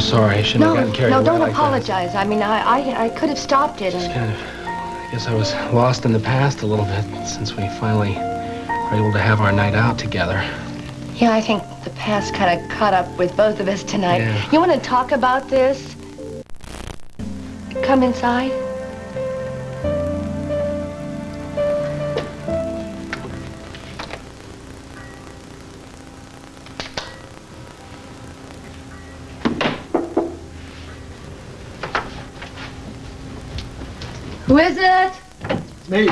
sorry. I shouldn't have gotten carried away. No, don't like apologize. That. I mean, I could have stopped it. Just kind of, I guess I was lost in the past a little bit since we finally were able to have our night out together. Yeah, I think the past kind of caught up with both of us tonight. Yeah. You want to talk about this? Come inside. Who is it? It's me.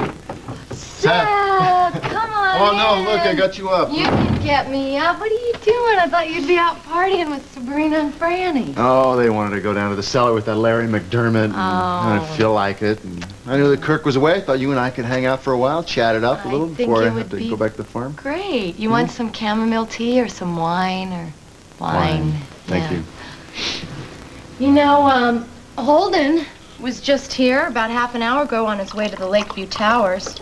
Seth, come on Oh, no, in. look, I got you up. You can get me up. What are you doing? I thought you'd be out partying with Sabrina and Franny. Oh, they wanted to go down to the cellar with that Larry McDermott. And I didn't feel like it. And I knew that Kirk was away. I thought you and I could hang out for a while, chat it up a little before I have to go back to the farm. Great. You want some chamomile tea or some wine or wine? Thank you. You know, Holden was just here about half an hour ago on his way to the Lakeview Towers.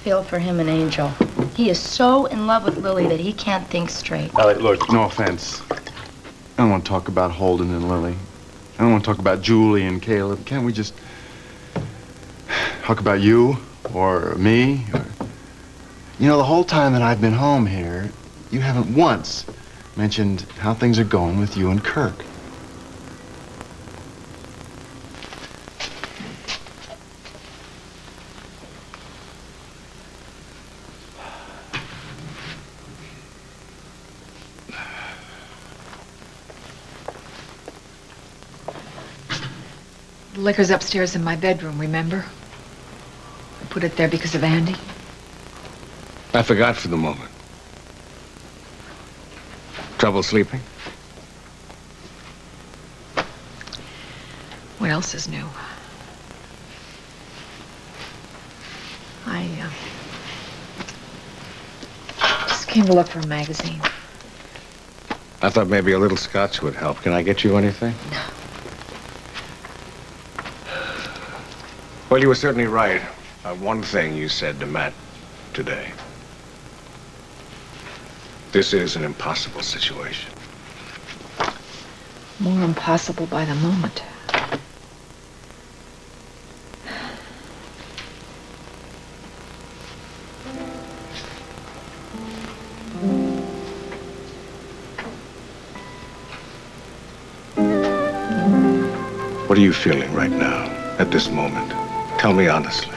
Feel for him, an angel. He is so in love with Lily that he can't think straight. Look, no offense. I don't want to talk about Holden and Lily. I don't want to talk about Julie and Caleb. Can't we just talk about you or me? Or... You know, the whole time that I've been home here, you haven't once mentioned how things are going with you and Kirk. The liquor's upstairs in my bedroom, remember? I put it there because of Andy. I forgot for the moment. Trouble sleeping? What else is new? I just came to look for a magazine. I thought maybe a little scotch would help. Can I get you anything? No. Well, you were certainly right. One thing you said to Matt today. This is an impossible situation. More impossible by the moment. What are you feeling right now, at this moment? Tell me honestly.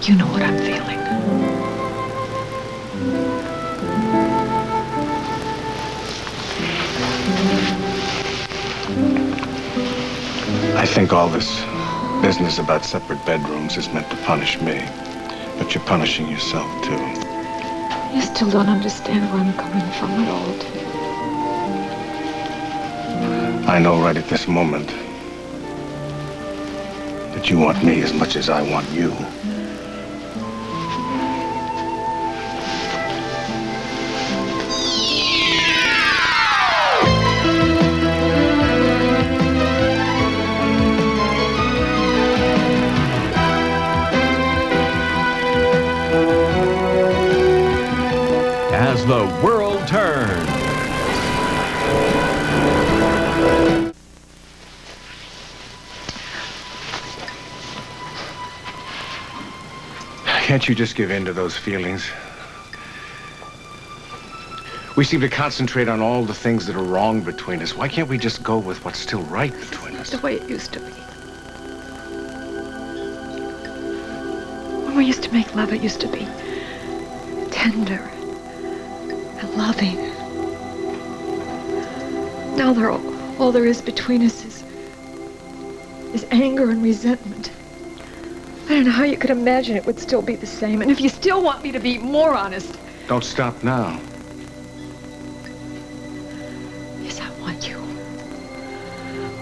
You know what I'm feeling. I think all this business about separate bedrooms is meant to punish me. But you're punishing yourself, too. You still don't understand where I'm coming from at all, do you? I know right at this moment that you want me as much as I want you. As the world turns. Can't you just give in to those feelings? We seem to concentrate on all the things that are wrong between us. Why can't we just go with what's still right between us? The way it used to be. When we used to make love, it used to be tender and loving. Now all there is between us is anger and resentment. I don't know how you could imagine it would still be the same. And if you still want me to be more honest... Don't stop now. Yes, I want you.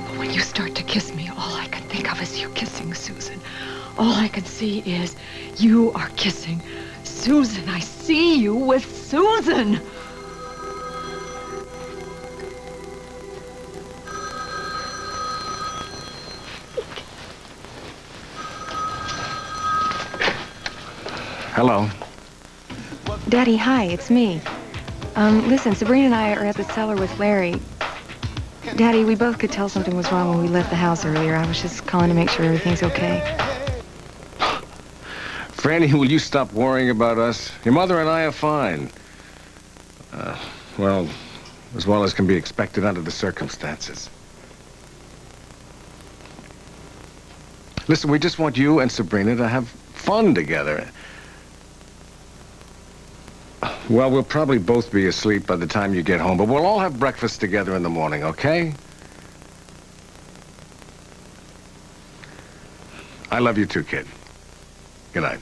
But when you start to kiss me, all I can think of is you kissing Susan. All I can see is you are kissing Susan. I see you with Susan. Hello. Daddy, hi, it's me. Listen, Sabrina and I are at the cellar with Larry. Daddy, we both could tell something was wrong when we left the house earlier. I was just calling to make sure everything's okay. Franny, will you stop worrying about us? Your mother and I are fine. Well, as well as can be expected under the circumstances. Listen, we just want you and Sabrina to have fun together. Well, we'll probably both be asleep by the time you get home, but we'll all have breakfast together in the morning, okay? I love you too, kid. Good night.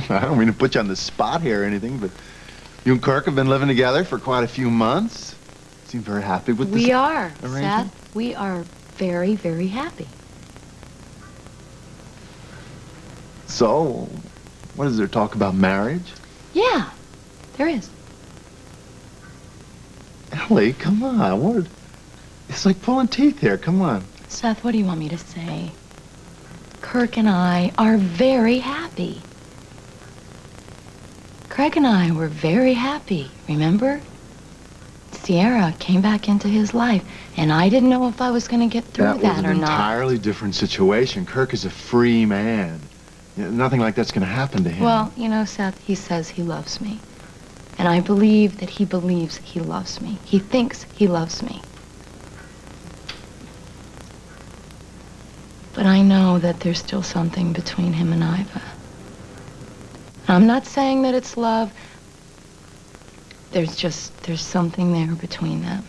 I don't mean to put you on the spot here or anything, but you and Kirk have been living together for quite a few months. Seem very happy with this We are, arrangement? Seth. We are very, very happy. So, what is there talk about marriage? Yeah, there is. Ellie, come on. What? It's like pulling teeth here. Come on. Seth, what do you want me to say? Kirk and I are very happy. Craig and I were very happy, remember? Sierra came back into his life, and I didn't know if I was going to get through that was an or not. entirely different situation. Kirk is a free man. You know, nothing like that's going to happen to him. Well, you know, Seth, he says he loves me. And I believe that he believes he loves me. He thinks he loves me. But I know that there's still something between him and Iva. I'm not saying that it's love. There's something there between them.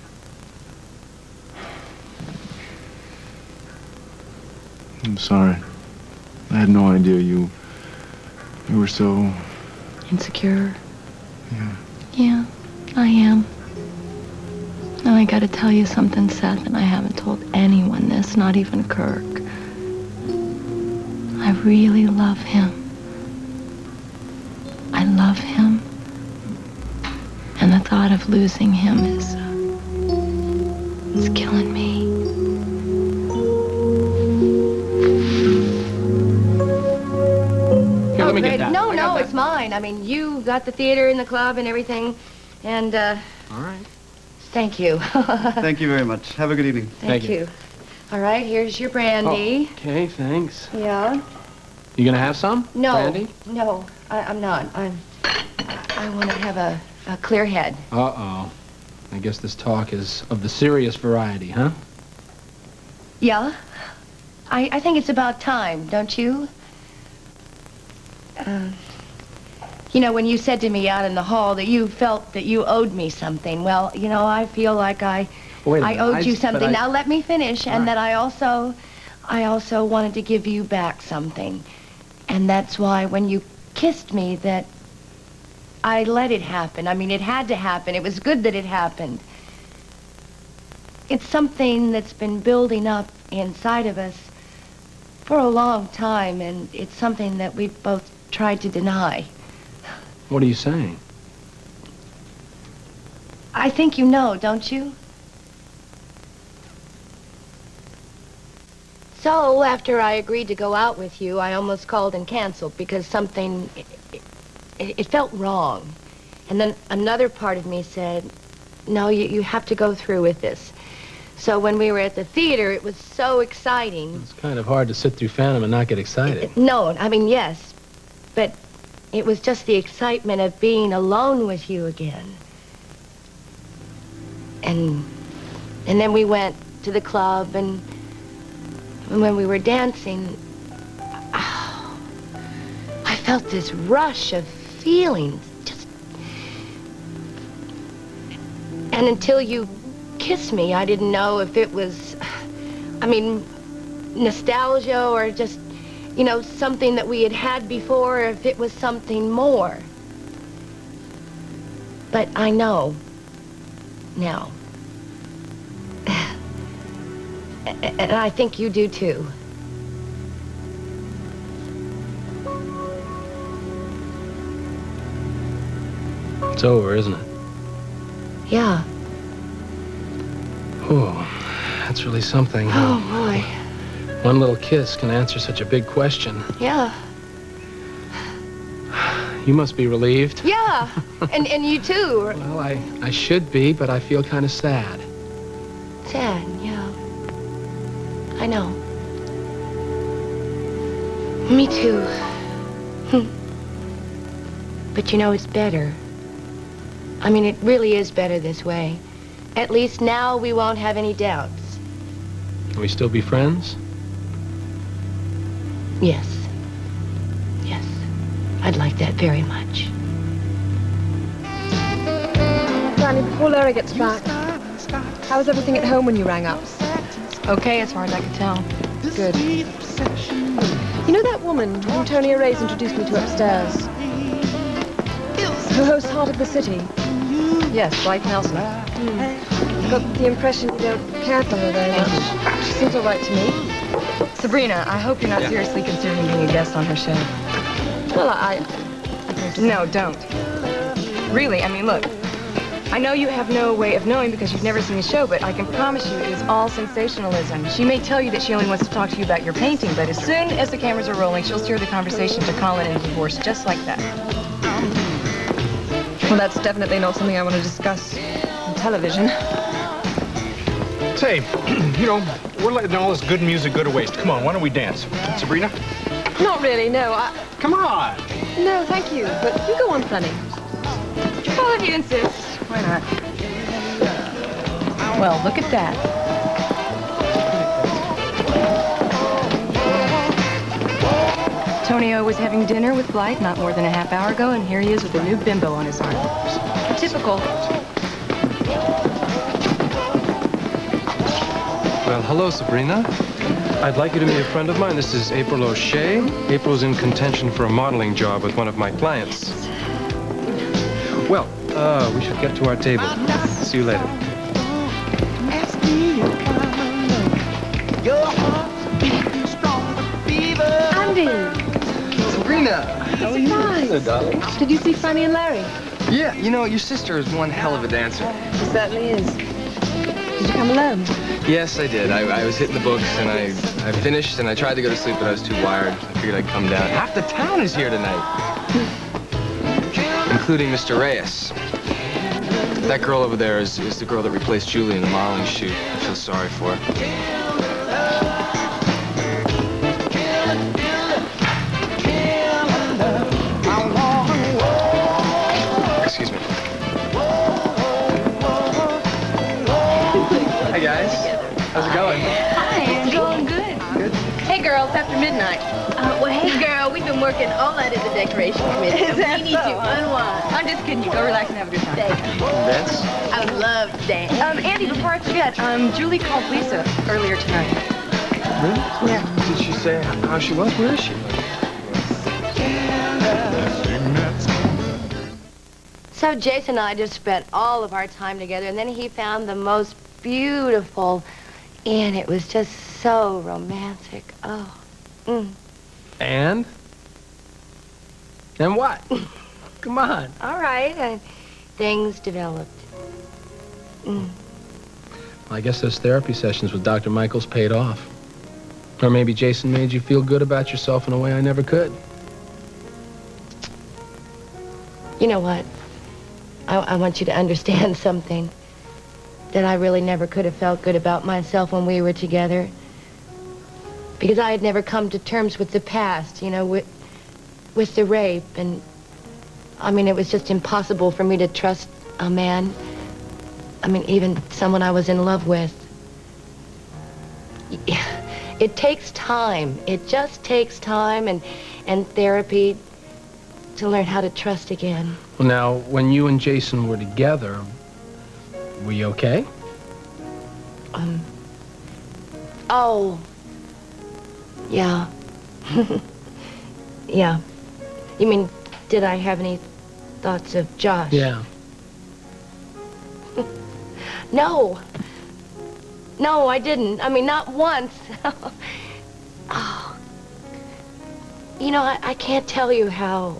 I'm sorry. I had no idea you were so... Insecure? Yeah. Yeah, I am. And I gotta tell you something, Seth, and I haven't told anyone this, not even Kirk. I really love him. I love him. And the thought of losing him is killing me. Here, let me get that. No, I got no, that. it's mine. I mean, you got the theater and the club and everything. And, All right. thank you. Thank you very much. Have a good evening. Thank you. All right, here's your brandy. Okay, thanks. Yeah. You gonna have some? No, Brandy? no, I'm not. I want to have a clear head. Uh-oh. I guess this talk is of the serious variety, huh? Yeah. I think it's about time, don't you? You know, when you said to me out in the hall that you felt that you owed me something, well, you know, I feel like I owed you something. Now let me finish, and that I also wanted to give you back something. And that's why when you kissed me that I let it happen. I mean, it had to happen. It was good that it happened. It's something that's been building up inside of us for a long time, and it's something that we've both tried to deny. What are you saying? I think you know, don't you? So, after I agreed to go out with you, I almost called and canceled because something, it felt wrong. And then another part of me said, no, you have to go through with this. So when we were at the theater, it was so exciting. It's kind of hard to sit through Phantom and not get excited. No, I mean, yes, but it was just the excitement of being alone with you again. And then we went to the club, and when we were dancing, I felt this rush of feelings, and until you kissed me, I didn't know if it was, I mean, nostalgia or just, you know, something that we had had before, or if it was something more. But I know now. And I think you do too. It's over, isn't it? Yeah. Oh, that's really something. Oh, boy. One little kiss can answer such a big question. Yeah. You must be relieved. Yeah. And you too. Well, I should be, but I feel kind of sad. Sad, yeah. I know. Me too. But you know, it's better. I mean, it really is better this way. At least now we won't have any doubts. Can we still be friends? Yes. Yes. I'd like that very much. Granny, before Larry gets back, how was everything at home when you rang up? Okay, as far as I can tell. Good. You know that woman whom Tony Arrays introduced me to upstairs? Who hosts Heart of the City? Yes, Blythe Nelson. I got the impression you don't care for her very much. She seems all right to me. Sabrina, I hope you're not seriously considering being a guest on her show. Well, I No, don't. Really, I mean, look. I know you have no way of knowing because you've never seen the show, but I can promise you it is all sensationalism. She may tell you that she only wants to talk to you about your painting, but as soon as the cameras are rolling, she'll steer the conversation to Colin and divorce just like that. Well, that's definitely not something I want to discuss on television. Say, you know, we're letting all this good music go to waste. Come on, why don't we dance? Sabrina? Not really, no. Come on. No, thank you. But you go on, Sonny. Well, if you insist, why not? Well, look at that. Tonio was having dinner with Blythe not more than a half hour ago, and here he is with a new bimbo on his arm. Typical. Well, hello, Sabrina. I'd like you to meet a friend of mine. This is April O'Shea. April's in contention for a modeling job with one of my clients. Well, we should get to our table. See you later. Andy! Sabrina! How are you? Hello, darling. Did you see Fanny and Larry? Yeah, you know, your sister is one hell of a dancer. She certainly is. Did you come alone? Yes, I did. I was hitting the books, and I finished, and I tried to go to sleep, but I was too wired. I figured I'd come down. Half the town is here tonight. Including Mr. Reyes. That girl over there is the girl that replaced Julie in the modeling shoot. I feel sorry for her. Excuse me. Hey, guys. How's it going? Hi, it's going good. Good. Hey, girls, after midnight. Well, hey, girl, we've been working all night at the decoration committee. Is that we need so? to unwind. I'm just kidding you. Go relax and have a good time. Dance? I would love to dance. Andy, before I forget, Julie called Lisa earlier tonight. Really? Yeah. Did she say how she was? Where is she? So Jason and I just spent all of our time together, and then he found the most beautiful, and it was just so romantic. Oh. And what? Come on. All right, and things developed. Well, I guess those therapy sessions with Dr. Michaels paid off. Or maybe Jason made you feel good about yourself in a way I never could. You know what? I want you to understand something. That I really never could have felt good about myself when we were together. Because I had never come to terms with the past, you know, with the rape. And, I mean, it was just impossible for me to trust a man. I mean, even someone I was in love with. It takes time. It just takes time and therapy to learn how to trust again. Well, now, when you and Jason were together, were you okay? Oh. Yeah. Yeah. You mean, did I have any thoughts of Josh? Yeah. No. No, I didn't. I mean, not once. Oh. You know, I can't tell you how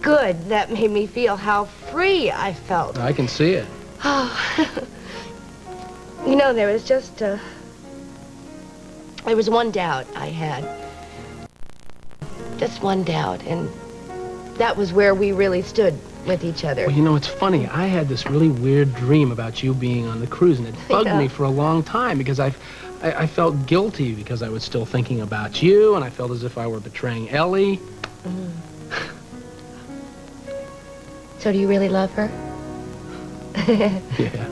good that made me feel, how free I felt. I can see it. Oh. You know, there was just There was one doubt I had. Just one doubt, and that was where we really stood with each other. Well, you know, it's funny. I had this really weird dream about you being on the cruise, and it bugged me for a long time because I felt guilty because I was still thinking about you, and I felt as if I were betraying Ellie. Mm. So do you really love her? Yeah.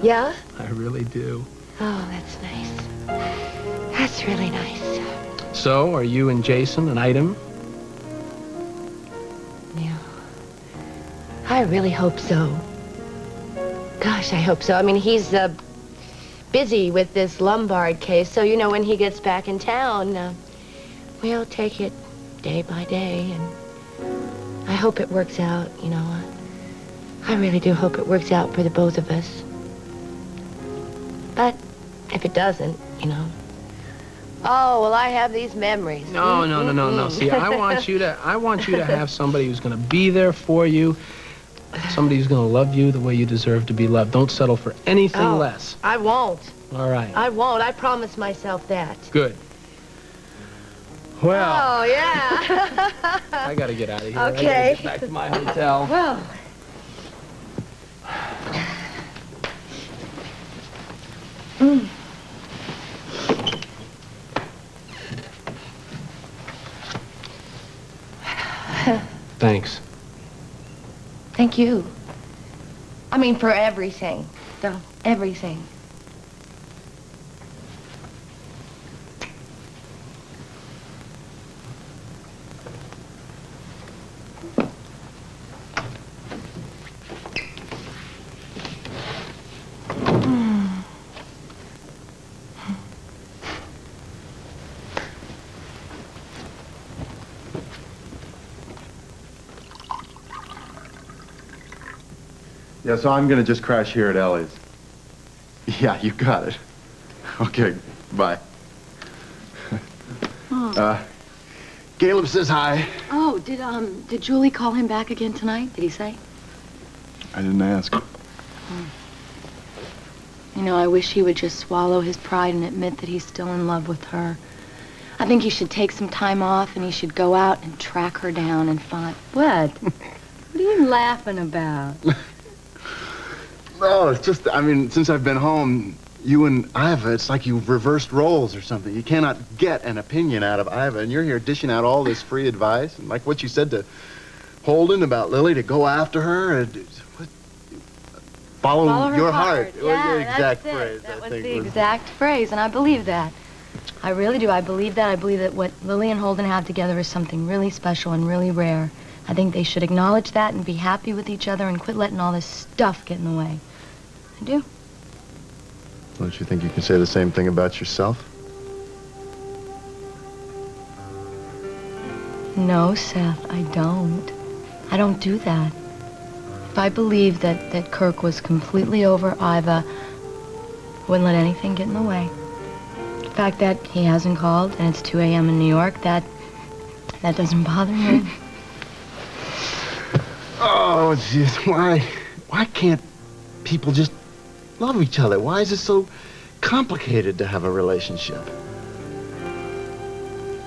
Yeah? I really do. Oh, that's nice. That's really nice. So, are you and Jason an item? Yeah. I really hope so. Gosh, I hope so. I mean, he's busy with this Lombard case, so, you know, when he gets back in town, we'll take it day by day, and I hope it works out, you know. I really do hope it works out for the both of us. But if it doesn't, you know. Oh, well, I have these memories. No. See, I want you to have somebody who's going to be there for you, somebody who's going to love you the way you deserve to be loved. Don't settle for anything less. I won't. All right. I won't. I promise myself that. Good. Well. Oh, yeah. I got to get out of here. Okay. I got to get back to my hotel. Well. Thanks. Thank you. I mean, for everything. Everything. Yeah, so I'm gonna just crash here at Ellie's. Yeah, you got it. Okay, bye. Caleb says hi. Oh, did Julie call him back again tonight? Did he say? I didn't ask. You know, I wish he would just swallow his pride and admit that he's still in love with her. I think he should take some time off and he should go out and track her down and find... What? What are you laughing about? No, it's just, I mean, since I've been home, you and Iva, it's like you've reversed roles or something. You cannot get an opinion out of Iva, and you're here dishing out all this free advice. And like what you said to Holden about Lily, to go after her, follow your heart. Yeah, It was the exact that's phrase. it. That was the exact phrase, and I believe that. I really do. I believe that. I believe that what Lily and Holden have together is something really special and really rare. I think they should acknowledge that and be happy with each other and quit letting all this stuff get in the way. I do. Don't you think you can say the same thing about yourself? No, Seth, I don't. I don't do that. If I believed that Kirk was completely over Iva, I wouldn't let anything get in the way. The fact that he hasn't called and it's 2 a.m. in New York, that doesn't bother me. Oh, jeez, why can't people just love each other? Why is it so complicated to have a relationship?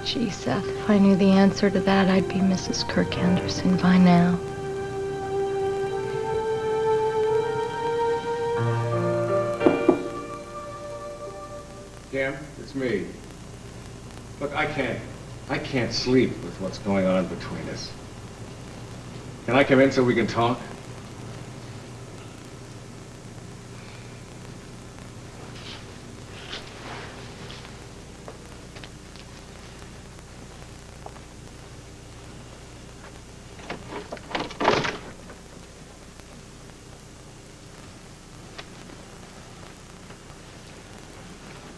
Gee, Seth, if I knew the answer to that, I'd be Mrs. Kirk Anderson by now. Kim, it's me. Look, I can't sleep with what's going on between us. Can I come in so we can talk?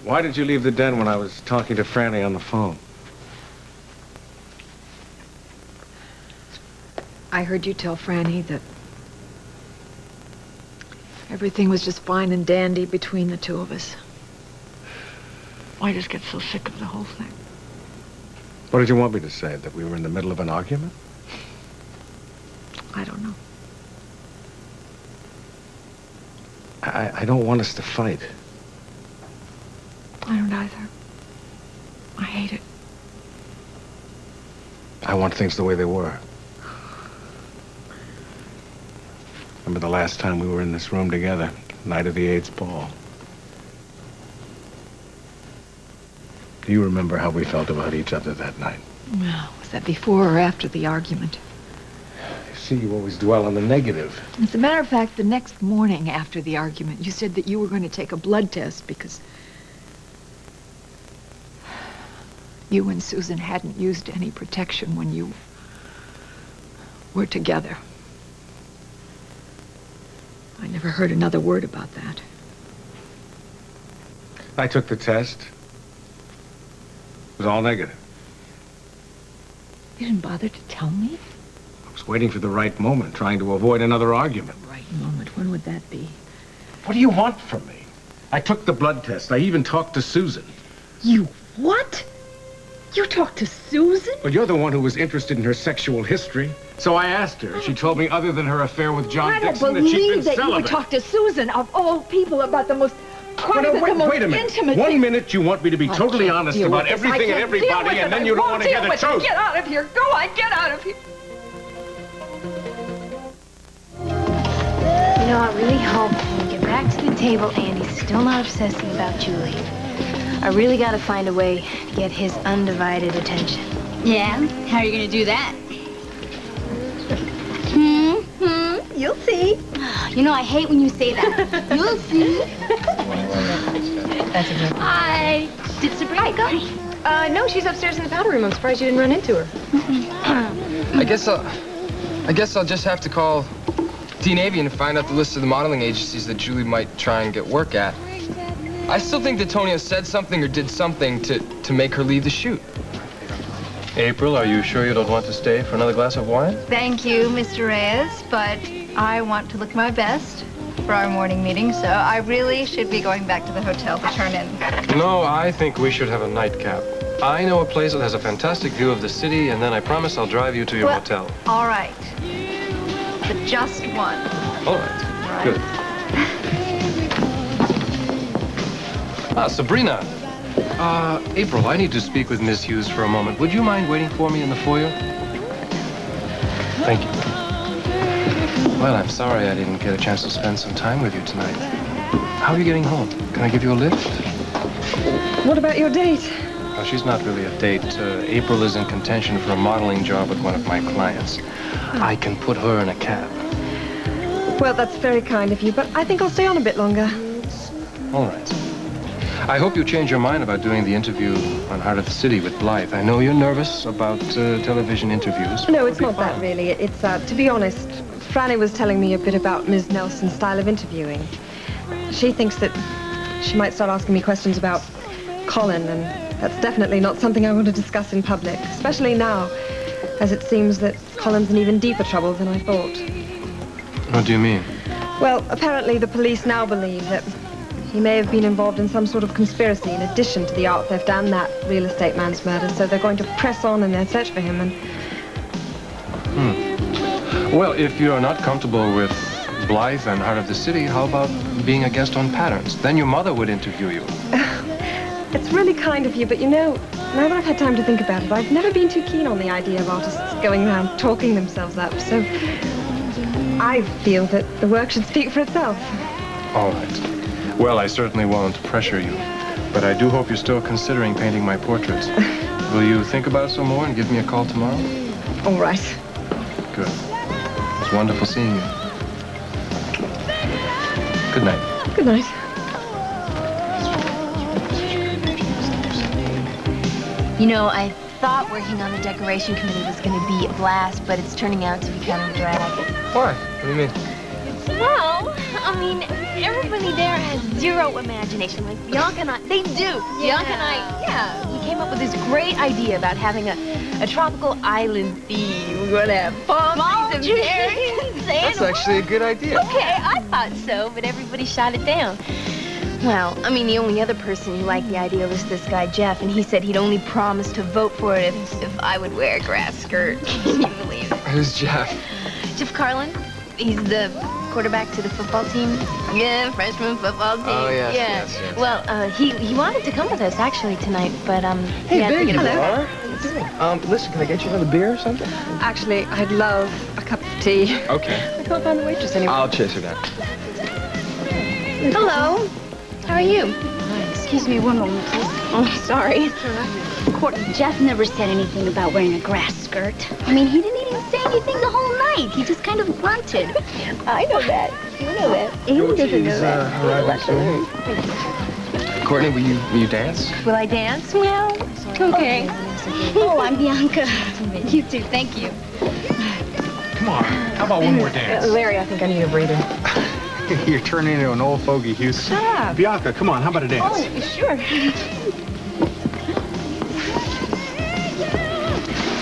Why did you leave the den when I was talking to Franny on the phone? I heard you tell Franny that everything was just fine and dandy between the two of us. I just get so sick of the whole thing. What did you want me to say? That we were in the middle of an argument? I don't know. I don't want us to fight. I don't either. I want things the way they were. Remember the last time we were in this room together, night of the AIDS ball? Do you remember how we felt about each other that night? Well, was that before or after the argument? You see, you always dwell on the negative. As a matter of fact, the next morning after the argument, you said that you were going to take a blood test because you and Susan hadn't used any protection when you were together. I never heard another word about that. I took the test. It was all negative. You didn't bother to tell me? I was waiting for the right moment, trying to avoid another argument. Right moment. When would that be? What do you want from me? I took the blood test. I even talked to Susan. You what? You talked to Susan? Well, you're the one who was interested in her sexual history. So I asked her. She told me other than her affair with John Dixon that she'd been believe that celibate. you would talk to Susan, of all people, about the most private, the most wait a minute. intimate One thing. minute you want me to be totally honest about everything and everybody, and then you don't want to hear the truth. Get out of here. Go on, get out of here. You know, I really hope when we get back to the table, Andy's still not obsessing about Julie. I really gotta find a way to get his undivided attention. Yeah? How are you gonna do that? You'll see. You know, I hate when you say that. You'll see. That's a good one. Hi. Did Sabrina go? No, she's upstairs in the powder room. I'm surprised you didn't run into her. I guess I'll just have to call Dean Avian and find out the list of the modeling agencies that Julie might try and get work at. I still think that Tonio said something or did something to make her leave the shoot. April, are you sure you don't want to stay for another glass of wine? Thank you, Mr. Reyes, but I want to look my best for our morning meeting, so I really should be going back to the hotel to turn in. No, I think we should have a nightcap. I know a place that has a fantastic view of the city, and then I promise I'll drive you to your hotel. All right. But just one. All right. Good. Sabrina. April, I need to speak with Miss Hughes for a moment. Would you mind waiting for me in the foyer? Thank you. Well, I'm sorry I didn't get a chance to spend some time with you tonight. How are you getting home? Can I give you a lift? What about your date? Well, she's not really a date. April is in contention for a modeling job with one of my clients. I can put her in a cab. Well, that's very kind of you, but I think I'll stay on a bit longer. All right. I hope you change your mind about doing the interview on Heart of the City with Blythe. I know you're nervous about television interviews. No, it's not that really. It's, to be honest, Franny was telling me a bit about Ms. Nelson's style of interviewing. She thinks that she might start asking me questions about Colin, and that's definitely not something I want to discuss in public, especially now, as it seems that Colin's in even deeper trouble than I thought. What do you mean? Well, apparently the police now believe that he may have been involved in some sort of conspiracy in addition to the art theft and that real estate man's murder, so they're going to press on in their search for him and... Well, if you're not comfortable with Blythe and Heart of the City, how about being a guest on Patterns? Then your mother would interview you. It's really kind of you, but you know, now that I've had time to think about it, I've never been too keen on the idea of artists going around talking themselves up, so I feel that the work should speak for itself. All right. Well, I certainly won't pressure you, but I do hope you're still considering painting my portraits. Will you think about it some more and give me a call tomorrow? All right. Good. It was wonderful seeing you. Good night. Good night. You know, I thought working on the decoration committee was going to be a blast, but it's turning out to be kind of a drag. Why? What do you mean? Well, I mean, everybody there has zero imagination. Like, Bianca and I, they do. Bianca and I, we came up with this great idea about having a tropical island theme. We're going to have palm trees and berries. That's actually a good idea. Okay, I thought so, but everybody shot it down. Well, I mean, the only other person who liked the idea was this guy, Jeff, and he said he'd only promise to vote for it if I would wear a grass skirt. Can you believe it? Who's Jeff? Jeff Carlin. He's the quarterback to the football team. Yeah, freshman football team. Oh, yes, yeah. yes. Well, he wanted to come with us, actually, tonight, but Hey, he had to there get you a are. Listen, can I get you another beer or something? Actually, I'd love a cup of tea. Okay. I can't find the waitress anymore. I'll chase her down. Hello. How are you? Excuse me one moment, please. Oh, sorry. Courtney, Jeff never said anything about wearing a grass skirt. I mean, he didn't even say anything the whole night. He just kind of grunted. I know that. You know that. He doesn't know that. Courtney, will you dance? Will I dance? Well, okay. Oh, I'm Bianca. You too. Thank you. Come on. How about one more dance? Larry, I think I need a breather. You're turning into an old fogey, Houston. Shut up. Bianca, come on. How about a dance? Oh, sure.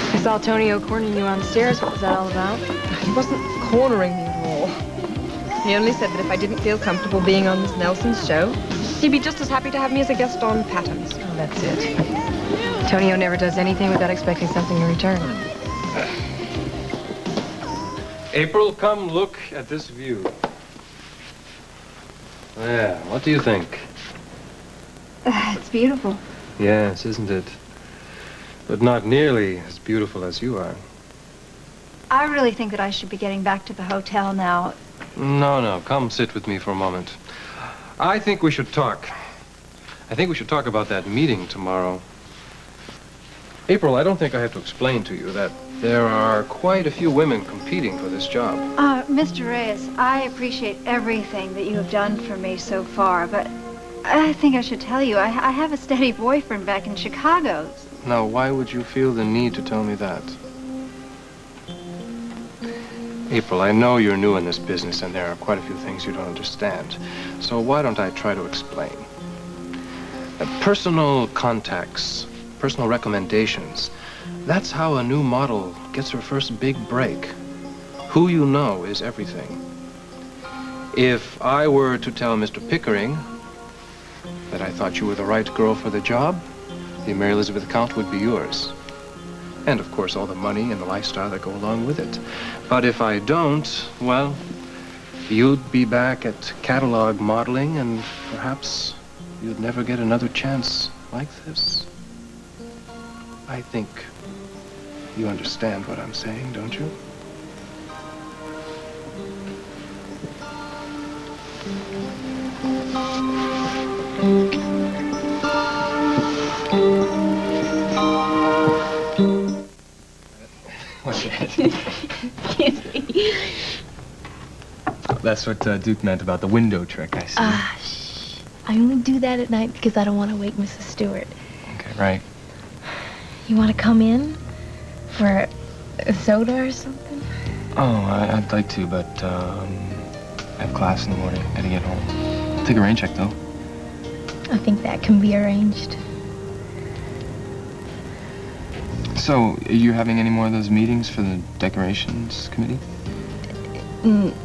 I saw Tonio cornering you on the stairs. What was that all about? He wasn't cornering me at all. He only said that if I didn't feel comfortable being on Miss Nelson's show, he'd be just as happy to have me as a guest on Patterns. Oh, that's it. Tonio never does anything without expecting something in return. April, come look at this view. Yeah, what do you think? It's beautiful. Yes, isn't it? But not nearly as beautiful as you are. I really think that I should be getting back to the hotel now. No, come sit with me for a moment. I think we should talk. I think we should talk about that meeting tomorrow. April, I don't think I have to explain to you that there are quite a few women competing for this job. Mr. Reyes, I appreciate everything that you have done for me so far, but I think I should tell you, I have a steady boyfriend back in Chicago. Now, why would you feel the need to tell me that? April, I know you're new in this business and there are quite a few things you don't understand. So why don't I try to explain? Personal contacts, personal recommendations, that's how a new model gets her first big break. Who you know is everything. If I were to tell Mr. Pickering that I thought you were the right girl for the job, the Mary Elizabeth account would be yours. And, of course, all the money and the lifestyle that go along with it. But if I don't, well, you'd be back at catalog modeling and perhaps you'd never get another chance like this. I think you understand what I'm saying, don't you? What's that? That's what Duke meant about the window trick, I see. Shh. I only do that at night because I don't want to wake Mrs. Stewart. Okay, right. You want to come in for a soda or something? Oh, I'd like to, but I have class in the morning. Gotta get home. I'll take a rain check, though. I think that can be arranged. So, are you having any more of those meetings for the decorations committee?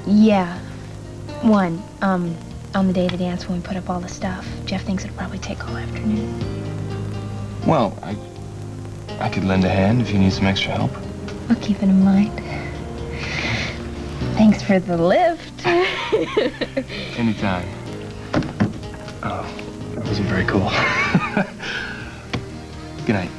Yeah. One. On the day of the dance when we put up all the stuff. Jeff thinks it'll probably take all afternoon. Well, I could lend a hand if you need some extra help. I'll keep it in mind. Thanks for the lift. Anytime. Oh, that wasn't very cool. Good night.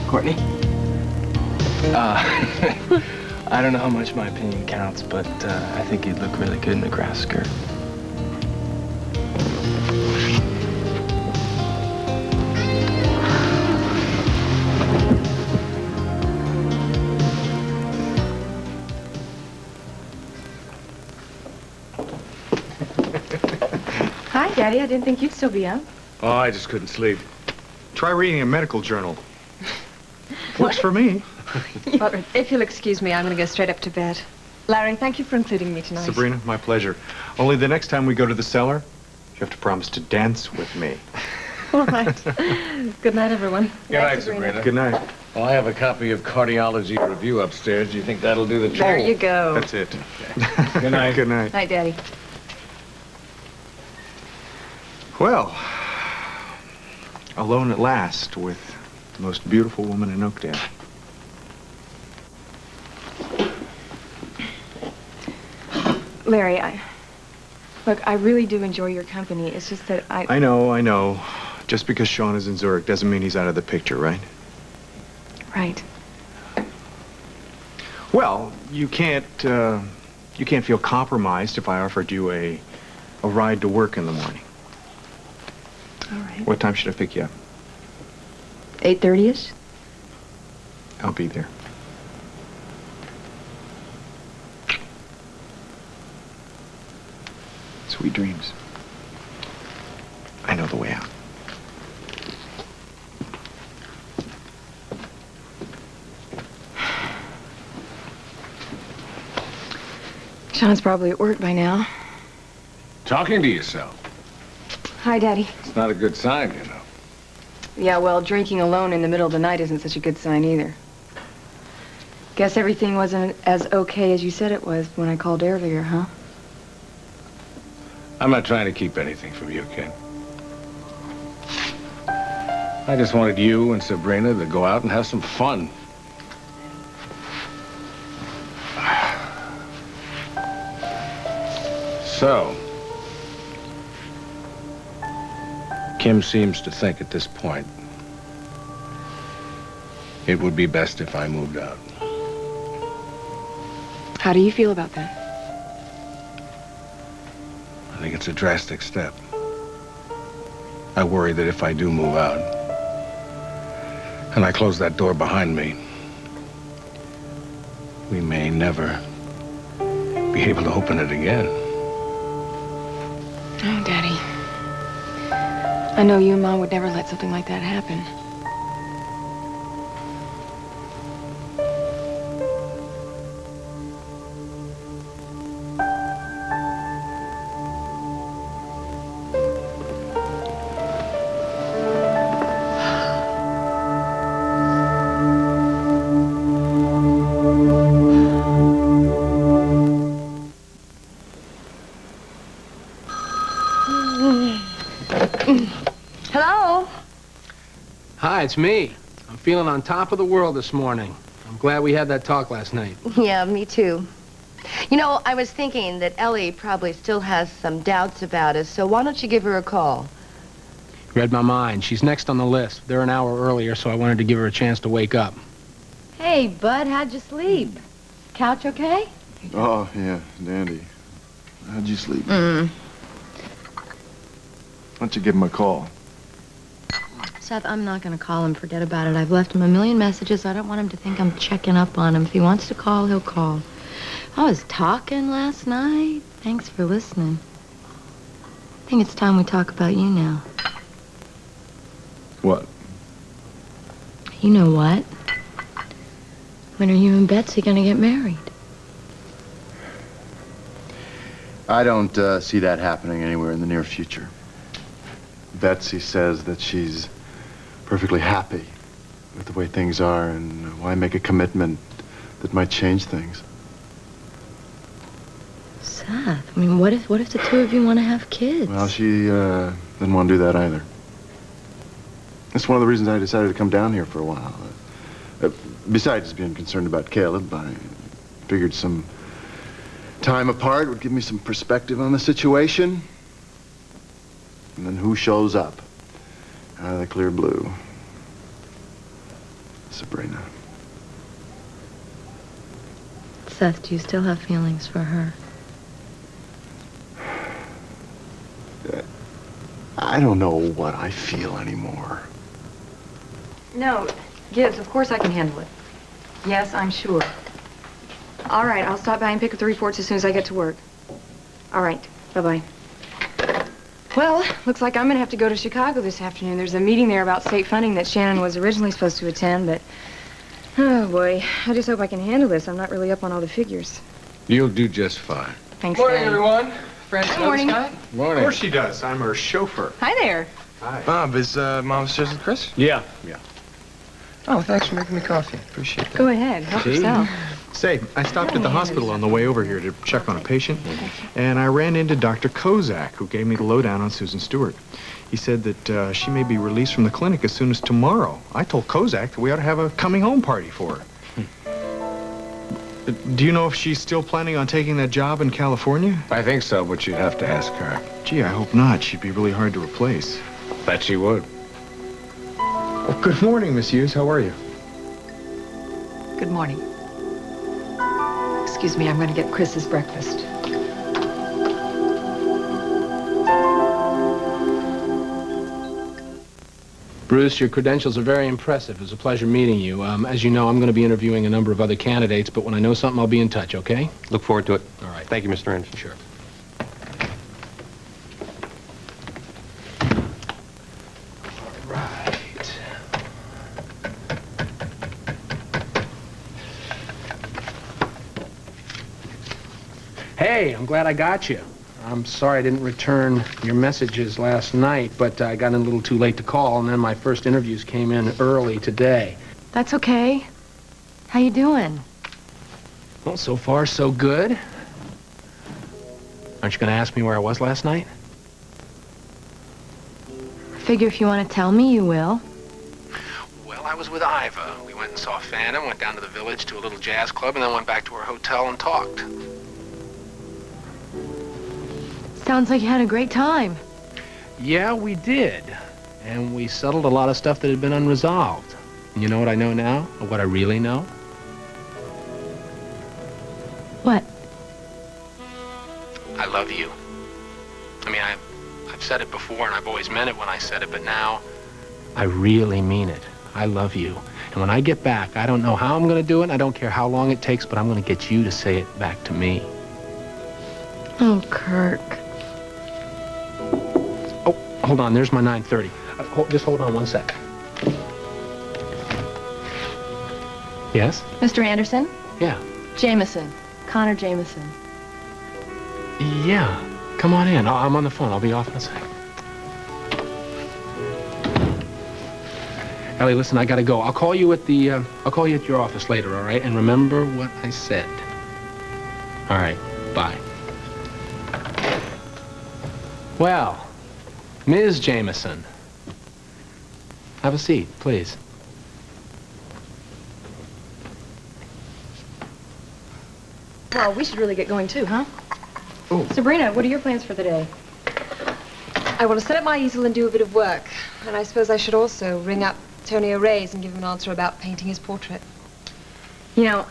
Courtney? I don't know how much my opinion counts, but I think you'd look really good in the grass skirt. Hi, Daddy. I didn't think you'd still be up. Oh, I just couldn't sleep. Try reading a medical journal. Works for me. Well, if you'll excuse me, I'm going to go straight up to bed. Larry, thank you for including me tonight. Sabrina, my pleasure. Only the next time we go to the cellar, You have to promise to dance with me. All right. Good night, everyone. Good night, Sabrina. Good night. Well, I have a copy of Cardiology Review upstairs. Do you think that'll do the trick? There you go. That's it. Good night. Good night. Night, Daddy. Well, alone at last with the most beautiful woman in Oakdale. Larry, look, I really do enjoy your company. It's just that I know. Just because Sean is in Zurich doesn't mean he's out of the picture, right? Right. Well, you can't feel compromised if I offered you a ride to work in the morning. All right. What time should I pick you up? 8:30ish? I'll be there. Sweet dreams. I know the way out. Sean's probably at work by now. Talking to yourself. Hi, Daddy. It's not a good sign, you know. Yeah, well, drinking alone in the middle of the night isn't such a good sign either. Guess everything wasn't as okay as you said it was when I called earlier, huh? I'm not trying to keep anything from you, kid. I just wanted you and Sabrina to go out and have some fun. So, Kim seems to think at this point it would be best if I moved out. How do you feel about that? I think it's a drastic step. I worry that if I do move out and I close that door behind me, we may never be able to open it again. Oh, Daddy. I know you and Mom would never let something like that happen. Hello? Hi, it's me. I'm feeling on top of the world this morning. I'm glad we had that talk last night. Yeah, me too. You know, I was thinking that Ellie probably still has some doubts about us, so why don't you give her a call? Read my mind. She's next on the list. They're an hour earlier, so I wanted to give her a chance to wake up. Hey, Bud, how'd you sleep? Couch okay? Oh, yeah, dandy. How'd you sleep? Mm. Why don't you give him a call? Seth, I'm not going to call him. Forget about it. I've left him a million messages. I don't want him to think I'm checking up on him. If he wants to call, he'll call. I was talking last night. Thanks for listening. I think it's time we talk about you now. What? You know what? When are you and Betsy going to get married? I don't see that happening anywhere in the near future. Betsy says that she's perfectly happy with the way things are, and why make a commitment that might change things? Seth, I mean, what if the two of you want to have kids? Well, she didn't want to do that either. That's one of the reasons I decided to come down here for a while. Besides being concerned about Caleb, I figured some time apart would give me some perspective on the situation. And then who shows up out of the clear blue? Sabrina. Seth, do you still have feelings for her? I don't know what I feel anymore. No, Gibbs, of course I can handle it. Yes, I'm sure. All right, I'll stop by and pick up the reports as soon as I get to work. All right, bye-bye. Well, looks like I'm going to have to go to Chicago this afternoon. There's a meeting there about state funding that Shannon was originally supposed to attend, but... Oh, boy. I just hope I can handle this. I'm not really up on all the figures. You'll do just fine. Thanks, Morning, Daddy. everyone. France Good know morning. this guy? Of course she does. I'm her chauffeur. Hi there. Hi. Bob, is Mom upstairs with Chris? Yeah. Oh, thanks for making me coffee. Appreciate that. Go ahead. Help yourself. Say, I stopped at the hospital on the way over here to check on a patient, and I ran into Dr. Kozak, who gave me the lowdown on Susan Stewart. He said that she may be released from the clinic as soon as tomorrow. I told Kozak that we ought to have a coming home party for her. Do you know if she's still planning on taking that job in California? I think so, but you'd have to ask her. Gee, I hope not. She'd be really hard to replace. Bet she would. Well, good morning, Miss Hughes. How are you? Good morning. Excuse me, I'm going to get Chris his breakfast. Bruce, your credentials are very impressive. It was a pleasure meeting you. As you know, I'm going to be interviewing a number of other candidates, but when I know something, I'll be in touch, okay? Look forward to it. All right. Thank you, Mr. Anderson. Sure. All right. Hey, I'm glad I got you. I'm sorry I didn't return your messages last night, but I got in a little too late to call, and then my first interviews came in early today. That's okay. How you doing? Well, so far, so good. Aren't you going to ask me where I was last night? I figure if you want to tell me, you will. Well, I was with Iva. We went and saw Phantom, went down to the village to a little jazz club, and then went back to our hotel and talked. Sounds like you had a great time. Yeah, we did. And we settled a lot of stuff that had been unresolved. And you know what I know now? Or what I really know? What? I love you. I mean, I've said it before, and I've always meant it when I said it, but now I really mean it. I love you. And when I get back, I don't know how I'm going to do it. I don't care how long it takes, but I'm going to get you to say it back to me. Oh, Kirk. Oh, hold on. There's my 9:30. Just hold on one sec. Yes? Mr. Anderson? Yeah. Jameson. Connor Jameson. Yeah. Come on in. I'm on the phone. I'll be off in a sec. Ellie, listen, I gotta go. I'll call you at your office later, all right? And remember what I said. All right. Bye. Well, Ms. Jameson. Have a seat, please. Well, we should really get going too, huh? Oh. Sabrina, what are your plans for the day? I want to set up my easel and do a bit of work. And I suppose I should also ring up Tony O'Reilly's and give him an answer about painting his portrait. You know,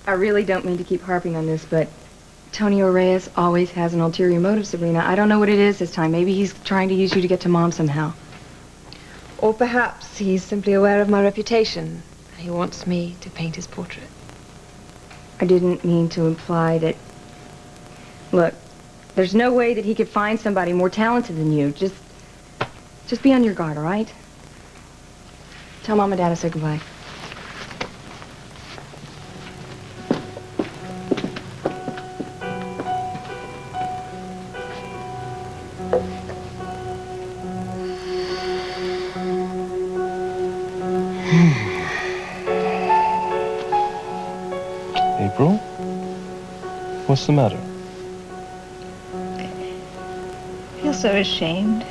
I really don't mean to keep harping on this, but Tony O'Reilly always has an ulterior motive, Sabrina. I don't know what it is this time. Maybe he's trying to use you to get to Mom somehow. Or perhaps he's simply aware of my reputation. And he wants me to paint his portrait. I didn't mean to imply that... Look, there's no way that he could find somebody more talented than you. Just be on your guard, all right? Tell Mom and Dad I said goodbye. April? What's the matter? I feel so ashamed.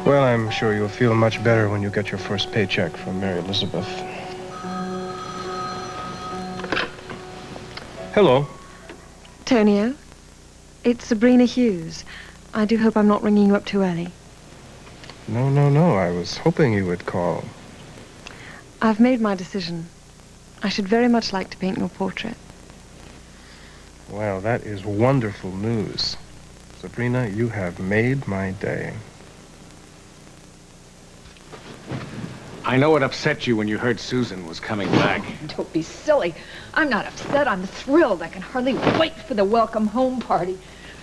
Well, I'm sure you'll feel much better when you get your first paycheck from Mary Elizabeth. Hello. Tonio, it's Sabrina Hughes. I do hope I'm not ringing you up too early. No. I was hoping you would call. I've made my decision. I should very much like to paint your portrait. Well, that is wonderful news. Sabrina, you have made my day. I know it upset you when you heard Susan was coming back. Don't be silly. I'm not upset. I'm thrilled. I can hardly wait for the welcome home party.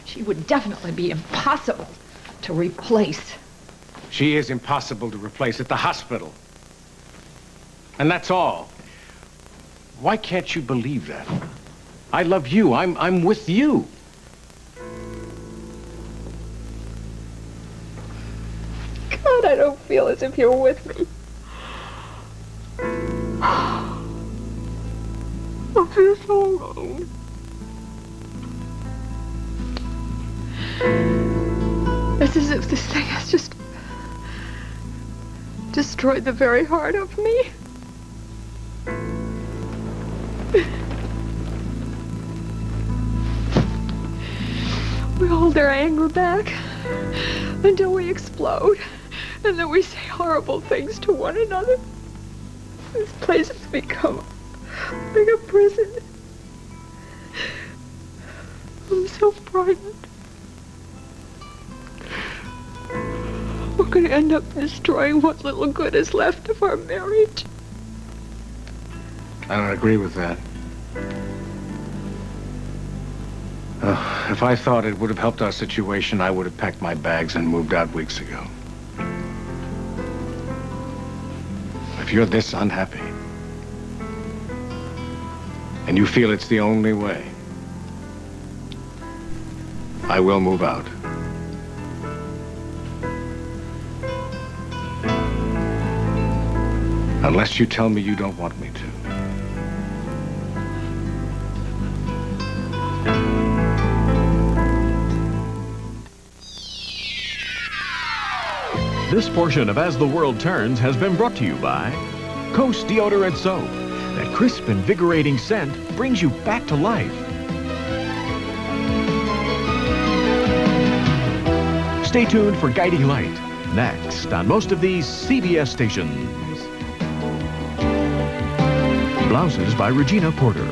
She would definitely be impossible to replace. She is impossible to replace at the hospital. And that's all. Why can't you believe that? I love you. I'm with you. feel as if you were with me. I feel so alone. It's as if this thing has just destroyed the very heart of me. We hold our anger back until we explode, and then we say horrible things to one another. This place has become like a prison. I'm so frightened. We're going to end up destroying what little good is left of our marriage. I don't agree with that. If I thought it would have helped our situation, I would have packed my bags and moved out weeks ago. If you're this unhappy, and you feel it's the only way, I will move out. Unless you tell me you don't want me to. This portion of As the World Turns has been brought to you by Coast Deodorant Soap. That crisp, invigorating scent brings you back to life. Stay tuned for Guiding Light, next on most of these CBS stations. Blouses by Regina Porter.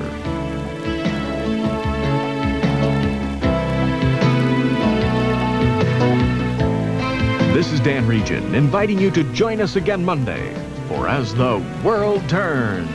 This is Dan Regin, inviting you to join us again Monday for As the World Turns.